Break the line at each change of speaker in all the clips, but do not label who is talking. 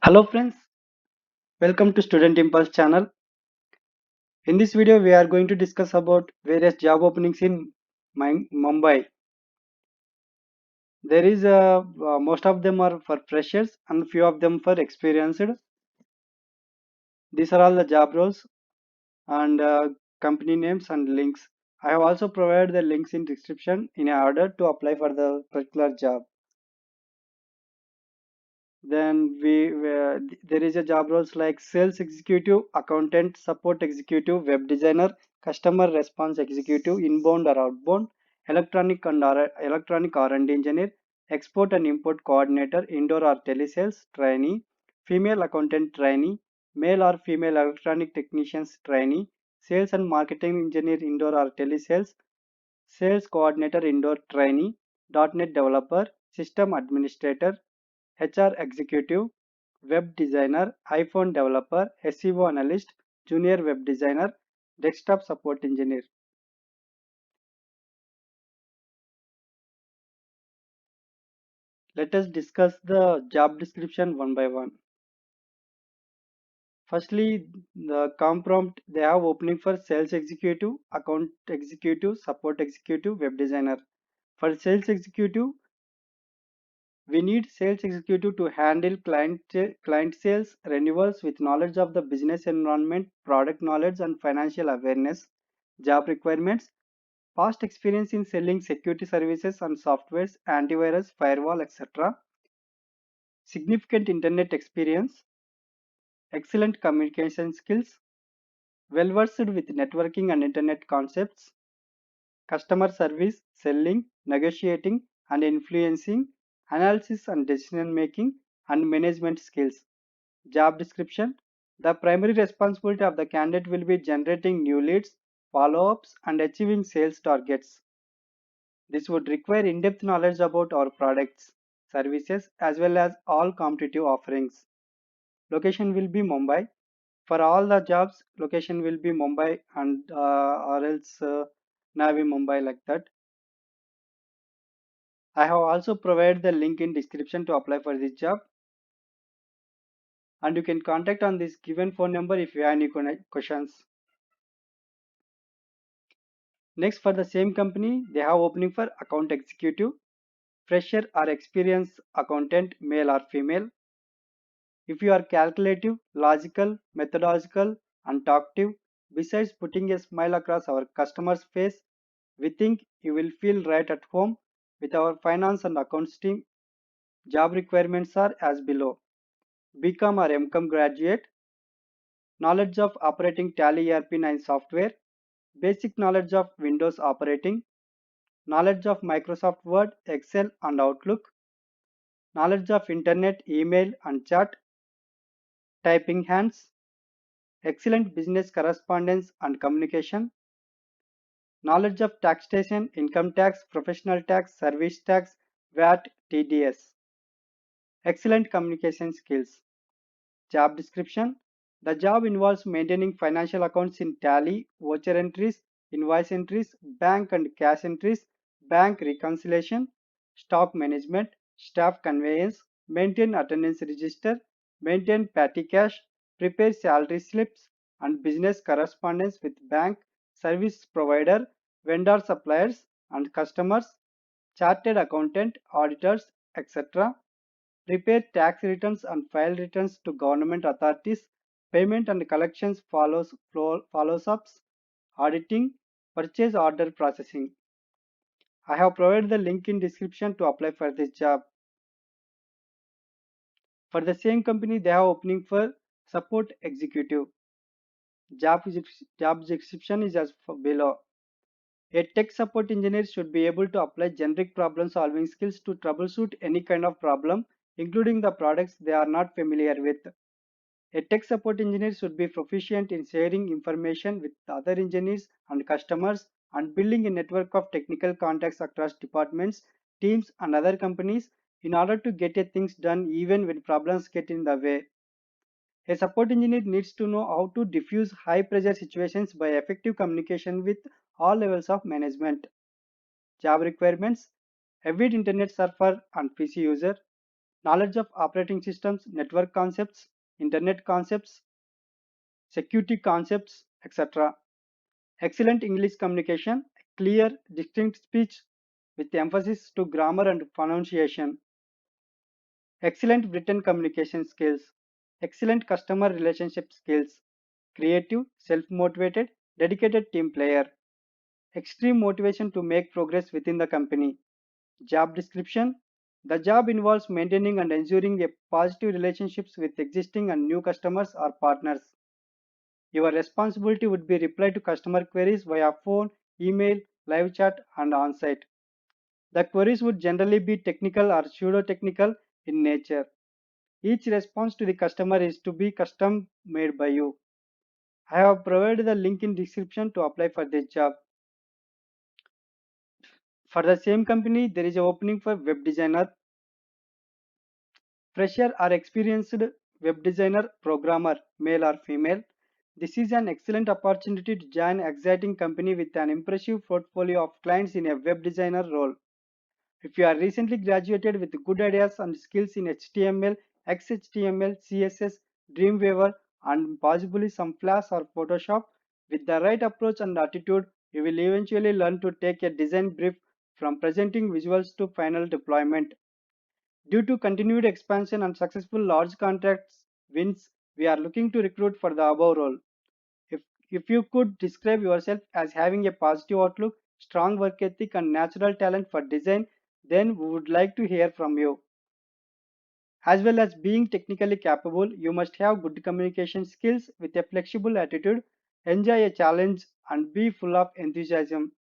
Hello friends, welcome to Student Impulse channel. In this video, we are going to discuss about various job openings in Mumbai. There is most of them are for freshers and few of them for experienced. These are all the job roles and company names and links. I have also provided the links in description in order to apply for the particular job. Then there is a job roles like sales executive, accountant, support executive, web designer, customer response executive, inbound or outbound, electronic R&D engineer, export and import coordinator, indoor or telesales trainee, female accountant trainee, male or female electronic technicians trainee, sales and marketing engineer, indoor or telesales, sales coordinator, indoor trainee, .NET developer, system administrator, HR executive, web designer, iPhone developer, SEO analyst, junior web designer, desktop support engineer. Let us discuss the job description one by one. Firstly, the com prompt they have opening for sales executive, account executive, support executive, web designer. For sales executive, we need sales executive to handle client sales renewals with knowledge of the business environment, product knowledge, and financial awareness. Job requirements: past experience in selling security services and softwares, antivirus, firewall, etc. Significant internet experience, excellent communication skills, well versed with networking and internet concepts, customer service, selling, negotiating, and influencing, analysis and decision making, and management skills. Job description: the primary responsibility of the candidate will be generating new leads, follow ups, and achieving sales targets. This would require in depth knowledge about our products, services, as well as all competitive offerings. Location will be Mumbai. For all the jobs, location will be Mumbai and or else Navi Mumbai like that. I have also provided the link in description to apply for this job, and you can contact on this given phone number if you have any questions. Next, for the same company, they have opening for account executive, fresher or experienced accountant, male or female. If you are calculative, logical, methodological, and talkative, besides putting a smile across our customer's face, we think you will feel right at home with our finance and accounts team. Job requirements are as below: BCom or MCom graduate, knowledge of operating Tally ERP9 software, basic knowledge of Windows operating, knowledge of Microsoft Word, Excel, and Outlook, knowledge of Internet, email, and chat, typing hands, excellent business correspondence and communication, knowledge of taxation, income tax, professional tax, service tax, VAT, TDS, excellent communication skills. Job description: the job involves maintaining financial accounts in Tally, voucher entries, invoice entries, bank and cash entries, bank reconciliation, stock management, staff conveyance, maintain attendance register, maintain petty cash, prepare salary slips, and business correspondence with bank, service provider, vendor suppliers, and customers, chartered accountant, auditors, etc. Prepare tax returns and file returns to government authorities. Payment and collections follows ups. Auditing, purchase order processing. I have provided the link in description to apply for this job. For the same company, they have opening for support executive. Job description is as below. A tech support engineer should be able to apply generic problem solving skills to troubleshoot any kind of problem, including the products they are not familiar with. A tech support engineer should be proficient in sharing information with other engineers and customers and building a network of technical contacts across departments, teams, and other companies in order to get things done even when problems get in the way. A support engineer needs to know how to diffuse high pressure situations by effective communication with all levels of management. Job requirements: avid internet surfer and PC user, knowledge of operating systems, network concepts, internet concepts, security concepts, etc. Excellent English communication, clear, distinct speech with emphasis to grammar and pronunciation. Excellent written communication skills, excellent customer relationship skills, creative, self-motivated, dedicated team player, extreme motivation to make progress within the company. Job description. The job involves maintaining and ensuring a positive relationships with existing and new customers or partners. Your responsibility would be reply to customer queries via phone, email, live chat, and on-site. The queries would generally be technical or pseudo-technical in nature. Each response to the customer is to be custom made by you. I have provided the link in description to apply for this job. For the same company, there is an opening for web designer, fresher or experienced web designer, programmer, male or female. This is an excellent opportunity to join an exciting company with an impressive portfolio of clients in a web designer role. If you are recently graduated with good ideas and skills in HTML, XHTML, CSS, Dreamweaver, and possibly some Flash or Photoshop, with the right approach and attitude, you will eventually learn to take a design brief from presenting visuals to final deployment. Due to continued expansion and successful large contracts wins, we are looking to recruit for the above role. If, if you could describe yourself as having a positive outlook, strong work ethic, and natural talent for design, then we would like to hear from you. As well as being technically capable, you must have good communication skills with a flexible attitude, enjoy a challenge, and be full of enthusiasm.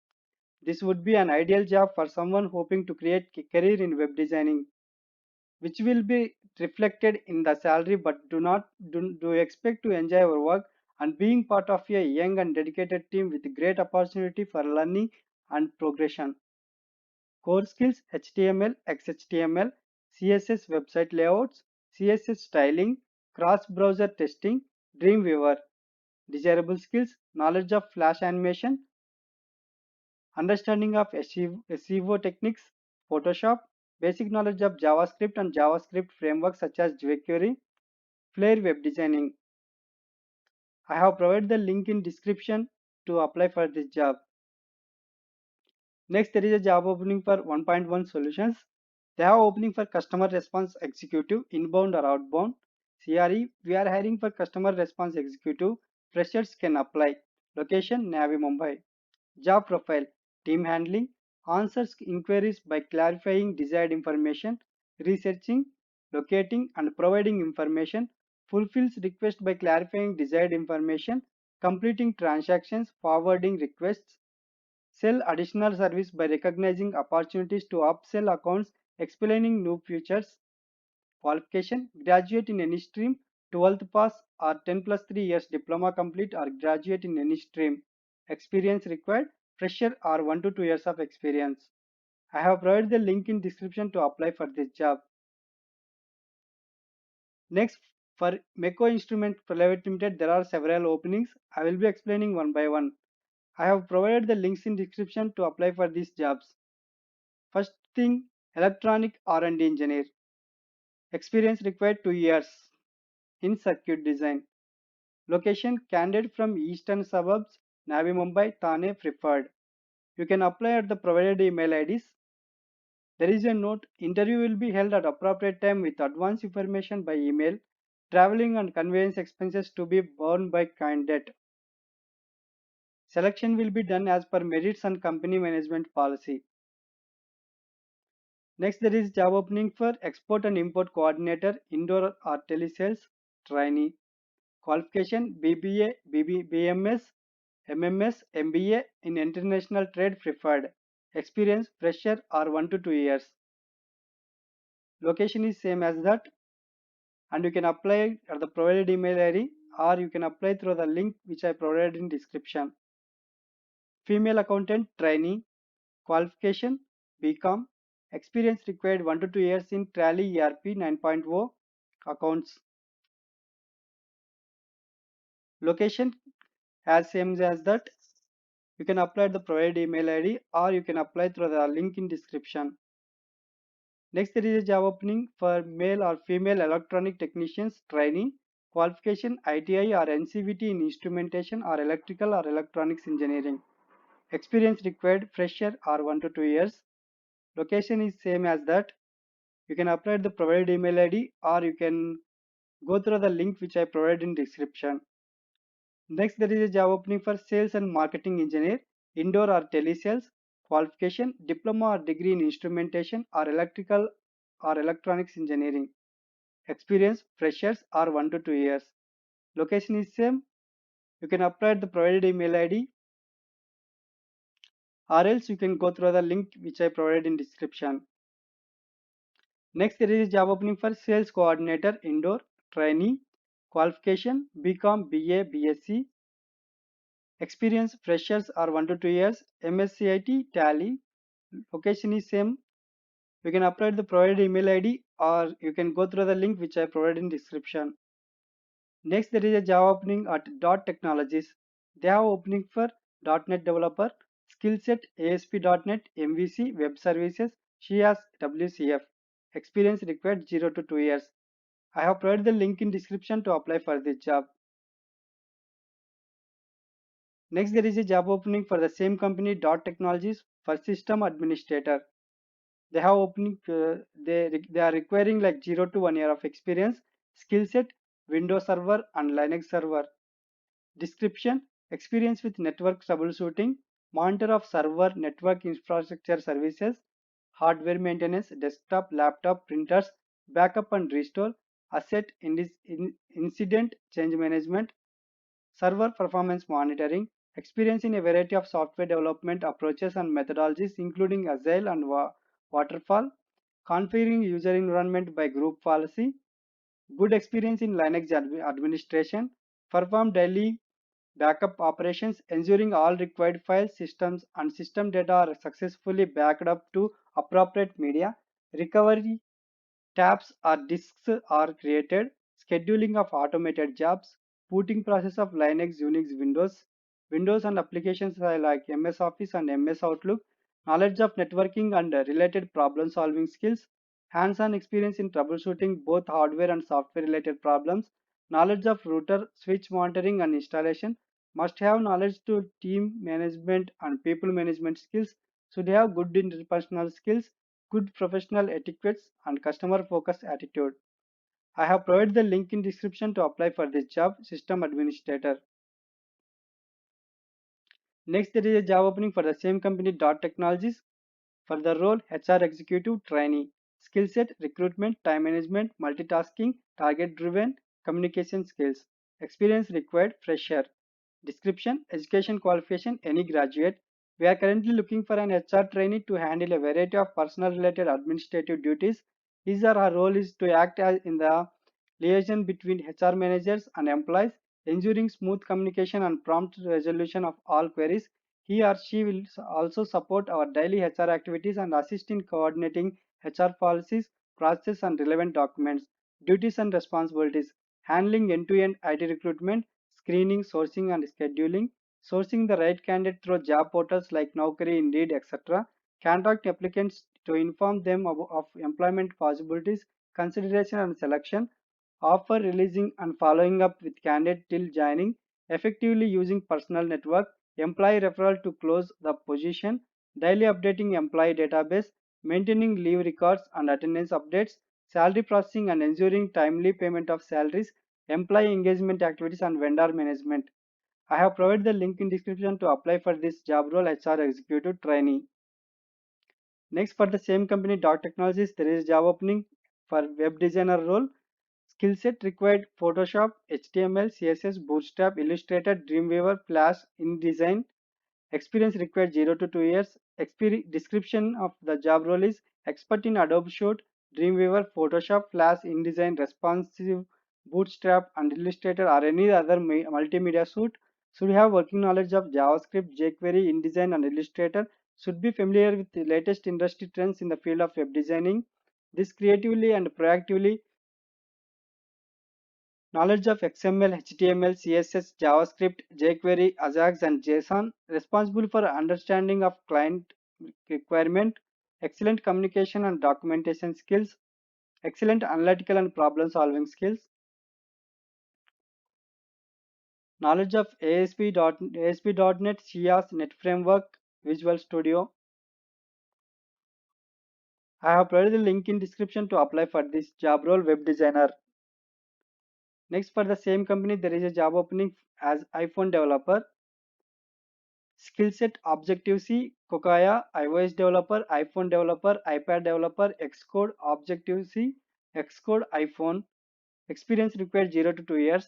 This would be an ideal job for someone hoping to create a career in web designing, which will be reflected in the salary, but do expect to enjoy your work and being part of a young and dedicated team with great opportunity for learning and progression. Core skills: HTML, XHTML, CSS website layouts, CSS styling, cross-browser testing, Dreamweaver. Desirable skills: knowledge of Flash animation, understanding of SEO techniques, Photoshop, basic knowledge of JavaScript and JavaScript frameworks such as jQuery, Flare web designing. I have provided the link in description to apply for this job. Next, there is a job opening for 1.1 solutions. They have opening for customer response executive, inbound or outbound. CRE, we are hiring for customer response executive. Freshers can apply. Location, Navi Mumbai. Job profile: team handling, answers inquiries by clarifying desired information, researching, locating and providing information, fulfills requests by clarifying desired information, completing transactions, forwarding requests, sell additional service by recognizing opportunities to upsell accounts, explaining new features. Qualification: graduate in any stream, 12th pass or 10 plus 3 years diploma complete or graduate in any stream. Experience required: fresher or 1 to 2 years of experience. I have provided the link in description to apply for this job. Next, for Meko Instrument Private Limited, there are several openings. I will be explaining one by one. I have provided the links in description to apply for these jobs. First thing, electronic R&D engineer. Experience required 2 years in circuit design. Location: candidate from eastern suburbs, Navi Mumbai, Thane preferred. You can apply at the provided email IDs. There is a note: interview will be held at appropriate time with advance information by email. Traveling and conveyance expenses to be borne by candidate. Selection will be done as per merits and company management policy. Next, there is job opening for export and import coordinator, indoor or telesales trainee. Qualification: BBA, BMS, MMS, MBA in international trade preferred. Experience: fresher or 1 to 2 years. Location is same as that, and you can apply at the provided email ID or you can apply through the link which I provided in description. Female accountant trainee. Qualification: BCom. Experience required 1 to 2 years in Tally ERP 9.0 accounts. Location as same as that. You can apply at the provided email ID or you can apply through the link in description. Next, there is a job opening for male or female electronic technicians trainee. Qualification ITI or NCVT in instrumentation or electrical or electronics engineering. Experience required fresher or 1 to 2 years. Location is same as that. You can apply at the provided email ID or you can go through the link which I provided in description. Next, there is a job opening for sales and marketing engineer, indoor or telesales. Qualification diploma or degree in instrumentation or electrical or electronics engineering. Experience freshers are 1 to 2 years. Location is same. You can apply at the provided email ID or else you can go through the link which I provided in description. Next, there is a job opening for sales coordinator indoor trainee. Qualification BCom, BA, BSc. Experience freshers are 1 to 2 years. MSCIT Tally. Location is same. You can apply at the provided email ID or you can go through the link which I provided in description. Next, there is a job opening at Dot Technologies. They have opening for .NET developer, skill set ASP.NET, MVC, web services, ShiAS, WCF. Experience required 0 to 2 years. I have provided the link in description to apply for this job. Next, there is a job opening for the same company, Dot Technologies, for system administrator. They have opening, they are requiring like 0 to 1 year of experience, skill set, Windows Server and Linux Server. Description: experience with network troubleshooting, monitor of server network infrastructure services, hardware maintenance, desktop, laptop, printers, backup and restore, asset incident change management, server performance monitoring, experience in a variety of software development approaches and methodologies including Agile and Waterfall, configuring user environment by group policy, good experience in Linux administration, perform daily backup operations, ensuring all required files, systems, and system data are successfully backed up to appropriate media, recovery tabs or disks are created, scheduling of automated jobs, booting process of Linux, Unix, Windows and applications like MS Office and MS Outlook, knowledge of networking and related problem solving skills, hands-on experience in troubleshooting both hardware and software related problems, knowledge of router, switch monitoring and installation, must have knowledge to team management and people management skills, should have good interpersonal skills, good professional etiquettes and customer focused attitude. I have provided the link in description to apply for this job, system administrator. Next, there is a job opening for the same company, Dot Technologies, for the role HR executive trainee. Skill set recruitment, time management, multitasking, target driven, communication skills. Experience required fresher. Description: education qualification any graduate. We are currently looking for an HR trainee to handle a variety of personal related administrative duties. His or her role is to act as in the liaison between HR managers and employees, ensuring smooth communication and prompt resolution of all queries. He or she will also support our daily HR activities and assist in coordinating HR policies, processes, and relevant documents. Duties and responsibilities: handling end-to-end IT recruitment, screening, sourcing, and scheduling, sourcing the right candidate through job portals like Naukri, Indeed, etc. Contact applicants to inform them of employment possibilities, consideration, and selection, offer releasing and following up with candidate till joining, effectively using personal network, employee referral to close the position, daily updating employee database, maintaining leave records and attendance updates, salary processing and ensuring timely payment of salaries, employee engagement activities and vendor management. I have provided the link in description to apply for this job role HR executive trainee. Next, for the same company, Dot Technologies, there is job opening for web designer role. Skill set required Photoshop, HTML, CSS, Bootstrap, Illustrator, Dreamweaver, Flash, InDesign. Experience required 0 to 2 years. Description of the job role is expert in Adobe Shoot, Dreamweaver, Photoshop, Flash, InDesign, Responsive, Bootstrap, and Illustrator or any other multimedia suite. Should have working knowledge of JavaScript, jQuery, InDesign, and Illustrator. Should be familiar with the latest industry trends in the field of web designing. This creatively and proactively knowledge of XML, HTML, CSS, JavaScript, jQuery, Ajax, and JSON, responsible for understanding of client requirement, excellent communication and documentation skills, excellent analytical and problem solving skills, knowledge of ASP.NET, CIAS, Net Framework, Visual Studio. I have provided the link in description to apply for this job role, web designer. Next, for the same company, there is a job opening as iPhone developer. Skill set Objective-C, Kokaya, iOS developer, iPhone developer, iPad developer, Xcode, Objective-C, Xcode, iPhone. Experience required 0 to 2 years.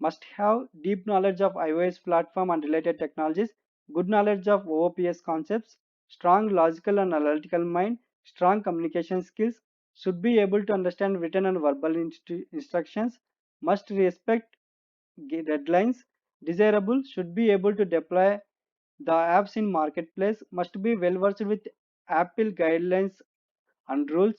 Must have deep knowledge of iOS platform and related technologies, good knowledge of OOPS concepts, strong logical and analytical mind, strong communication skills, should be able to understand written and verbal instructions, must respect deadlines, desirable, should be able to deploy the apps in marketplace, must be well versed with Apple guidelines and rules,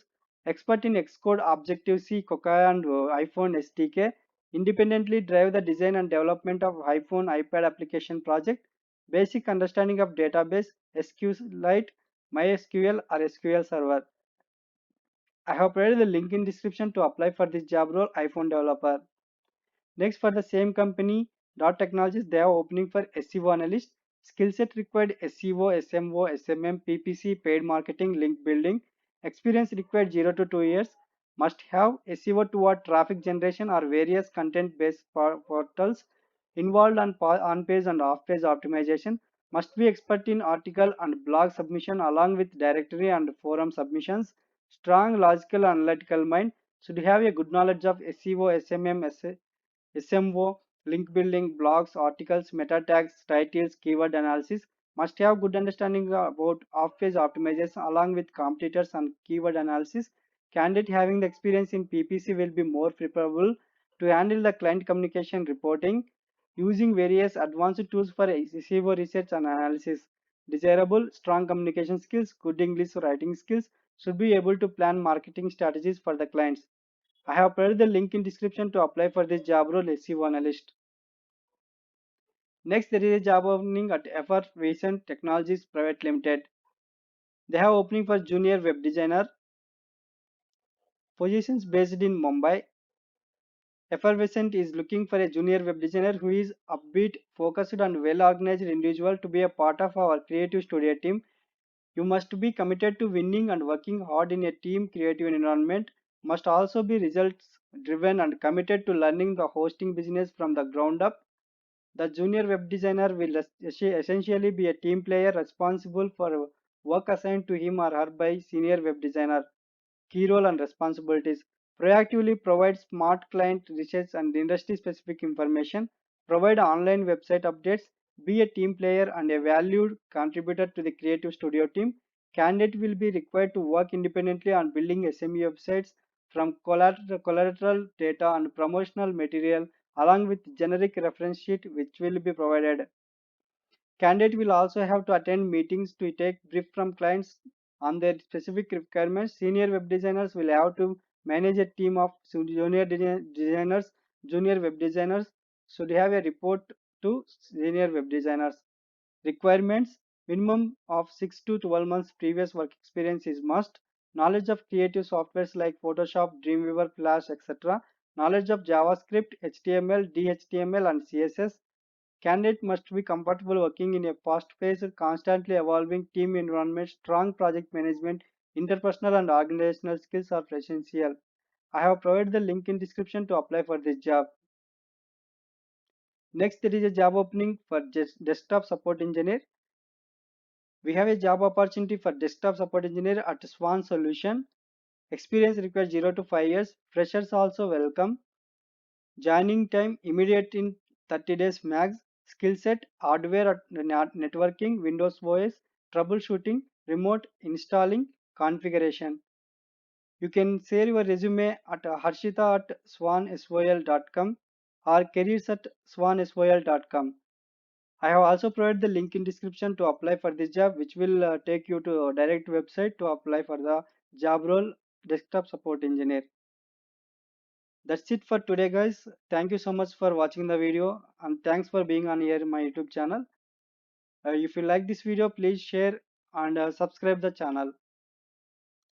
expert in Xcode, Objective-C, Kokaya and iPhone SDK, independently drive the design and development of iPhone, iPad application project, basic understanding of database, SQLite, MySQL or SQL Server. I have provided the link in description to apply for this job role, iPhone developer. Next, for the same company, Dot Technologies, they are opening for SEO analyst. Skill set required SEO, SMO, SMM, PPC, paid marketing, link building. Experience required 0 to 2 years. Must have SEO toward traffic generation or various content-based portals. Involved on-page and off-page optimization. Must be expert in article and blog submission along with directory and forum submissions. Strong logical and analytical mind. Should have a good knowledge of SEO, SMM, SMO, link building, blogs, articles, meta tags, titles, keyword analysis, must have good understanding about off-page optimization along with competitors and keyword analysis. Candidate having the experience in PPC will be more preferable to handle the client communication reporting using various advanced tools for SEO research and analysis. Desirable, strong communication skills, good English writing skills, should be able to plan marketing strategies for the clients. I have provided the link in description to apply for this job role, SEO analyst. Next, there is a job opening at Effervescent Technologies Private Limited. They have opening for junior web designer. Positions based in Mumbai. Effervescent is looking for a junior web designer who is upbeat, focused, and well-organized individual to be a part of our creative studio team. You must be committed to winning and working hard in a team creative environment. Must also be results driven and committed to learning the hosting business from the ground up. The junior web designer will essentially be a team player responsible for work assigned to him or her by senior web designer. Key role and responsibilities. Proactively provide smart client research and industry specific information. Provide online website updates. Be a team player and a valued contributor to the creative studio team. Candidate will be required to work independently on building SME websites from collateral data and promotional material along with generic reference sheet which will be provided. Candidate will also have to attend meetings to take brief from clients on their specific requirements. Senior web designers will have to manage a team of junior designers. Junior web designers should have a report to senior web designers. Requirements: minimum of 6 to 12 months previous work experience is must. Knowledge of creative softwares like Photoshop, Dreamweaver, Flash, etc. Knowledge of JavaScript, HTML, DHTML, and CSS. Candidate must be comfortable working in a fast-paced, constantly evolving team environment. Strong project management, interpersonal and organizational skills are essential. I have provided the link in description to apply for this job. Next, there is a job opening for desktop support engineer. We have a job opportunity for desktop support engineer at Swan Solution. Experience required 0 to 5 years. Freshers also welcome. Joining time immediate in 30 days max. Skill set hardware networking, Windows OS, troubleshooting, remote installing, configuration. You can share your resume at harshita at swansol.com or careers at swansol.com. I have also provided the link in description to apply for this job, which will take you to a direct website to apply for the job role desktop support engineer. That's it for today, guys. Thank you so much for watching the video and thanks for being on here in my YouTube channel. If you like this video, please share and subscribe the channel.